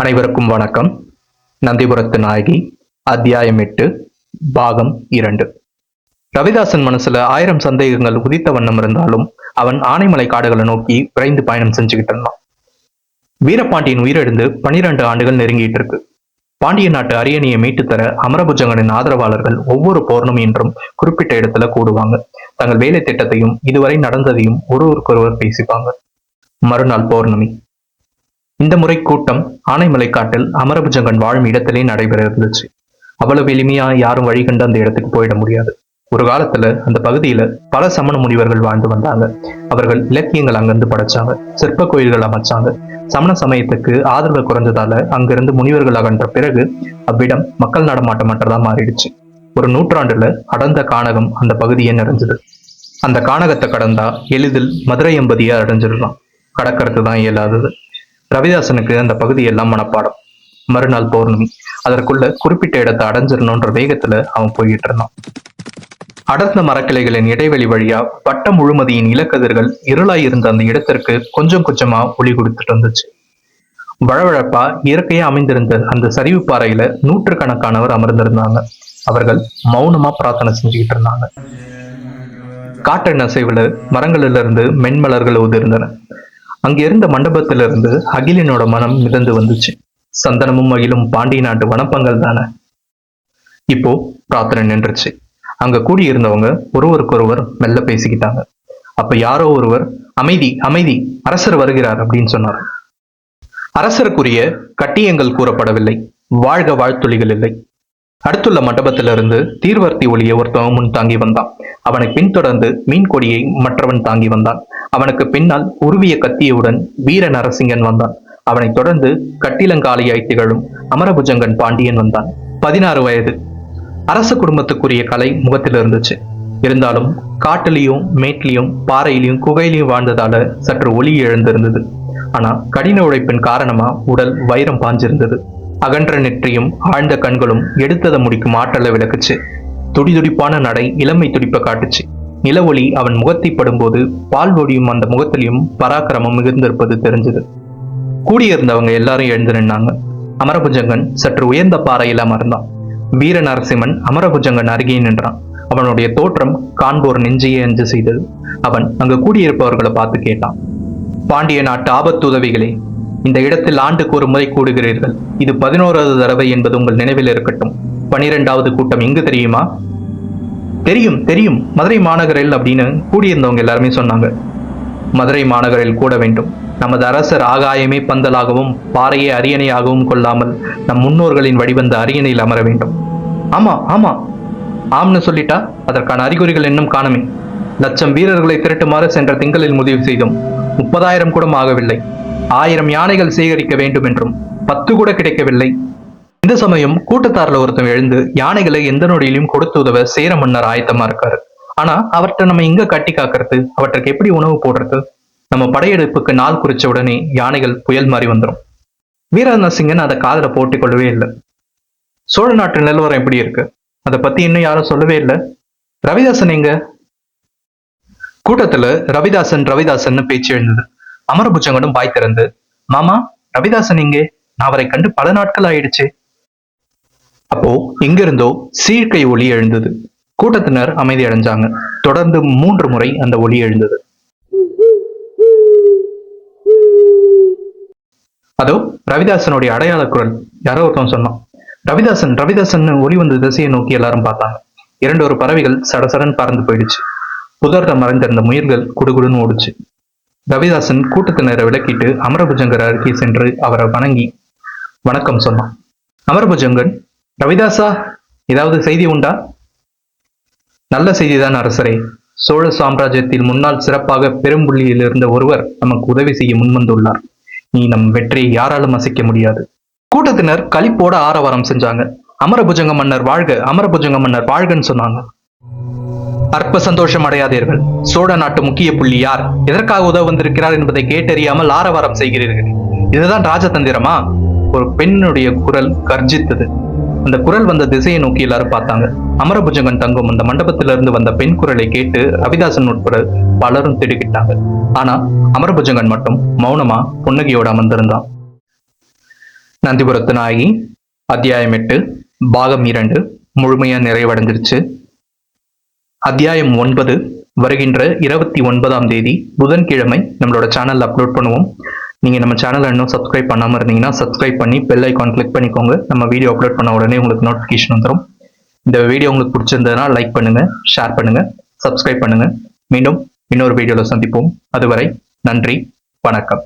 அனைவருக்கும் வணக்கம். நந்திபுரத்து நாயகி அத்தியாயம் 8 பாகம் 2. ரவிதாசன் மனசுல 1000 சந்தேகங்கள் உதித்த வண்ணம் இருந்தாலும் அவன் ஆனைமலை காடுகளை நோக்கி விரைந்து பயணம் செஞ்சுக்கிட்டு இருந்தான். வீரபாண்டியன் உயிரிழந்து 12 ஆண்டுகள் நெருங்கிட்டு இருக்கு. பாண்டிய நாட்டு அரியணையை மீட்டு தர அமரபுஜங்கனின் ஆதரவாளர்கள் ஒவ்வொரு பௌர்ணமியின்றும் குறிப்பிட்ட இடத்துல கூடுவாங்க. தங்கள் வேலை திட்டத்தையும் இதுவரை நடந்ததையும் ஒருவருக்கொருவர் பேசிப்பாங்க. மறுநாள் பௌர்ணமி. இந்த முறை கூட்டம் ஆனைமலை காட்டில் அமரபுஜங்கன் வாழும் இடத்திலே நடைபெற இருந்துச்சு. அவ்வளவு எளிமையா யாரும் வழி கண்டு அந்த இடத்துக்கு போயிட முடியாது. ஒரு காலத்துல அந்த பகுதியில பல சமண முனிவர்கள் வாழ்ந்து வந்தாங்க. அவர்கள் இலக்கியங்கள் அங்கிருந்து படைச்சாங்க, சிற்ப கோயில்கள் அமைச்சாங்க. சமண சமயத்துக்கு ஆதரவு குறைஞ்சதால அங்கிருந்து முனிவர்கள் அகன்ற பிறகு அவ்விடம் மக்கள் நடமாட்டமற்றதா மாறிடுச்சு. ஒரு நூற்றாண்டுல அடர்ந்த கானகம் அந்த பகுதியை நிறைஞ்சது. அந்த கானகத்தை கடந்தா எளிதில் மதுரை எம்பதியை அடைஞ்சிடலாம். கடக்கிறது தான் இயலாதது. ரவிதாசனுக்கு அந்த பகுதி எல்லாம் மனப்பாடம். மறுநாள் பௌர்ணமி. அதற்குள்ள குறிப்பிட்ட இடத்தை அடைஞ்சிடணுன்ற வேகத்துல அவன் போய்கிட்டு இருந்தான். அடர்ந்த மரக்கிளைகளின் இடைவெளி வழியா வட்டம் முழுமதியின் இலக்கதிர்கள் இருளாய் இருந்த அந்த இடத்திற்கு கொஞ்சம் கொஞ்சமா ஒளி கொடுத்துட்டு வந்துச்சு. வழவழப்பா இயற்கையா அமைந்திருந்த அந்த சரிவு பாறையில நூற்றுக்கணக்கானவர் அமர்ந்திருந்தாங்க. அவர்கள் மௌனமா பிரார்த்தனை செஞ்சுக்கிட்டு இருந்தாங்க. காற்றின் அசைவுல மரங்களிலிருந்து இருந்து மென்மலர்கள் உதிர்ந்தன. அங்க இருந்த மண்டபத்திலிருந்து அகிலனோட மனம் மிதந்து வந்துச்சு. சந்தனமும் அகிலும் பாண்டிய நாட்டு வனப்பங்கள் தானே. இப்போ பிரார்த்தனை நின்றுச்சு. அங்க கூடியிருந்தவங்க ஒருவருக்கொருவர் மெல்ல பேசிக்கிட்டாங்க. அப்ப யாரோ ஒருவர், அமைதி அமைதி, அரசர் வருகிறார் அப்படின்னு சொன்னார். அரசருக்குரிய கட்டியங்கள் கூறப்படவில்லை, வாழ்க வாழ்த்துளிகள் இல்லை. அடுத்துள்ள மண்டபத்திலிருந்து தீர்வர்த்தி ஒளியை ஒருத்தவன் முன் தாங்கி வந்தான். அவனை பின்தொடர்ந்து மீன் கொடியை மற்றவன் தாங்கி வந்தான். அவனுக்கு பின்னால் உருவிய கத்தியுடன் வீர நரசிங்கன் வந்தான். அவனை தொடர்ந்து கட்டிலங்காலியாய் திகழும் அமரபுஜங்கன் பாண்டியன் வந்தான். 16 வயது. அரச குடும்பத்துக்குரிய கலை முகத்தில் இருந்துச்சு. இருந்தாலும் காட்டிலையும் மேட்லையும் பாறையிலையும் குகையிலையும் வாழ்ந்ததால சற்று ஒளி எழுந்திருந்தது. ஆனா கடின உழைப்பின் காரணமா உடல் வைரம் பாஞ்சிருந்தது. அகன்ற நெற்றியும் ஆழ்ந்த கண்களும் எடுத்ததை முடிக்கும் ஆற்றலை விளக்குச்சு. துடிதுடிப்பான நடை இளமை துடிப்பை காட்டுச்சு. நில ஒளி அவன் முகத்தை படும்போது பால் ஒடியும் அந்த முகத்திலையும் பராக்கிரமம் மிகுந்திருப்பது தெரிஞ்சது. கூடியிருந்தவங்க எல்லாரும் எழுந்து நின்னாங்க. அமரபுஜங்கன் சற்று உயர்ந்த பாறையில அமர்ந்தான். வீர நரசிம்மன் அமரபுஜங்கன் அருகே நின்றான். அவனுடைய தோற்றம் காண்போர் நெஞ்சையே அஞ்சு செய்தது. அவன் அங்கு கூடியிருப்பவர்களை பார்த்து கேட்டான். பாண்டிய நாட்டு ஆபத்துதவிகளே, இந்த இடத்தில் ஆண்டுக்கு ஒரு முறை கூடுகிறீர்கள். இது 11வது தடவை என்பது உங்கள் நினைவில் இருக்கட்டும். 12வது கூட்டம் எங்கு தெரியுமா? தெரியும் தெரியும், மதுரை மாநகரில் அப்படின்னு கூடியிருந்தவங்க எல்லாருமே சொன்னாங்க. மதுரை மாநகரில் கூட வேண்டும். நமது அரசர் ஆகாயமே பந்தலாகவும் பாறையே அரியணையாகவும் கொள்ளாமல் நம் முன்னோர்களின் வழிவந்த அரியணையில் அமர வேண்டும். ஆமா ஆமா, ஆம்னு சொல்லிட்டா அதற்கான அறிகுறிகள் இன்னும் காணுமே. லட்சம் வீரர்களை திரட்டுமாறு சென்ற திங்களில் முடிவு செய்தோம். 30,000 கூட ஆகவில்லை. 1000 யானைகள் சேகரிக்க வேண்டும் என்றும் 10 கூட கிடைக்கவில்லை. இந்த சமயம் கூட்டத்தாரில் ஒருத்தன் எழுந்து, யானைகளை எந்த நொடியிலும் கொடுத்து உதவ சேர மன்னர் ஆயத்தமா இருக்காரு. ஆனா அவற்றை நம்ம எங்க கட்டி காக்கிறது? அவற்றுக்கு எப்படி உணவு போடுறது? நம்ம படையெடுப்புக்கு நாள் குறிச்ச உடனே யானைகள் புயல் மாறி வந்துடும். வீரநரசிங்கன் அதை காதல போட்டுக் கொள்ளவே இல்லை. சோழ நாட்டு நிலவரம் எப்படி இருக்கு? அதை பத்தி இன்னும் யாரும் சொல்லவே இல்லை. ரவிதாசன் எங்க? கூட்டத்துல ரவிதாசன் பேச்சு எழுந்தது. அமரபுஜங்கனும் பாய் திறந்து, மாமா, ரவிதாசன் எங்கே? நான் அவரை கண்டு பல நாட்கள் ஆயிடுச்சு. அப்போ எங்கிருந்தோ சீழ்கை ஒளி எழுந்தது. கூட்டத்தினர் அமைதி அடைஞ்சாங்க. தொடர்ந்து 3 முறை அந்த ஒளி எழுந்தது. அதோ ரவிதாசனுடைய அடையாள குரல். யாரோ ஒருத்தன் சொன்னான். ரவிதாசன் ரவிதாசன் ஒளி வந்த திசையை நோக்கி எல்லாரும் பார்த்தாங்க. 2 பறவைகள் சடசடன் பறந்து போயிடுச்சு. புதர்ல மறைந்திருந்த முயல்கள் குடுகுடுன்னு ஓடுச்சு. ரவிதாசன் கூட்டத்தினரை விளக்கிட்டு அமரபுஜங்கர் அருகே சென்று அவரை வணங்கி வணக்கம் சொன்னான். அமரபுஜங்கன், ரவிதாசா, ஏதாவது செய்தி உண்டா? நல்ல செய்திதான் அரசரே. சோழ சாம்ராஜ்யத்தில் முன்னால் சிறப்பாக பெரும்புள்ளியில் இருந்த ஒருவர் நமக்கு உதவி செய்ய முன்வந்துள்ளார். நீ நம் வெற்றியை யாராலும் அசைக்க முடியாது. கூட்டத்தினர் களிப்போட ஆரவாரம் செஞ்சாங்க. அமரபுஜங்க மன்னர் வாழ்க, அமரபுஜங்க மன்னர் வாழ்கன்னு சொன்னாங்க. அற்ப சந்தோஷம் அடையாதீர்கள். சோழ நாட்டு முக்கிய புள்ளி யார், எதற்காக உதவ வந்திருக்கிறார் என்பதை கேட்டறியாமல் ஆரவாரம் செய்கிறீர்கள். இதுதான் ராஜதந்திரமா? ஒரு பெண்ணுடைய குரல் கர்ஜித்தது. அந்த குரல் வந்த திசையை நோக்கி எல்லாரும் பார்த்தாங்க. அமரபுஜங்கன் தங்கும் அந்த மண்டபத்திலிருந்து வந்த பெண் குரலை கேட்டு ரவிதாசன் உட்பட பலரும் திடுக்கிட்டாங்க. ஆனா அமரபுஜங்கன் மட்டும் மௌனமா புன்னகையோட அமர்ந்திருந்தான். நந்திபுரத்து நாயகி அத்தியாயம் 8 பாகம் 2 முழுமையா நிறைவடைஞ்சிருச்சு. அத்தியாயம் 9 வருகின்ற 29ஆம் தேதி புதன்கிழமை நம்மளோட சேனல்ல அப்லோட் பண்ணுவோம். நீங்க நம்ம சேனலை இன்னும் சப்ஸ்கிரைப் பண்ணாம இருந்தீங்கன்னா சப்ஸ்கிரைப் பண்ணி பெல் ஐக்கான் கிளிக் பண்ணிக்கோங்க. நம்ம வீடியோ அப்லோட் பண்ண உடனே உங்களுக்கு நோட்டிபிகேஷன் வந்துடும். இந்த வீடியோ உங்களுக்கு பிடிச்சிருந்ததுன்னா லைக் பண்ணுங்க, ஷேர் பண்ணுங்க, சப்ஸ்கிரைப் பண்ணுங்க. மீண்டும் இன்னொரு வீடியோல சந்திப்போம். அதுவரை நன்றி, வணக்கம்.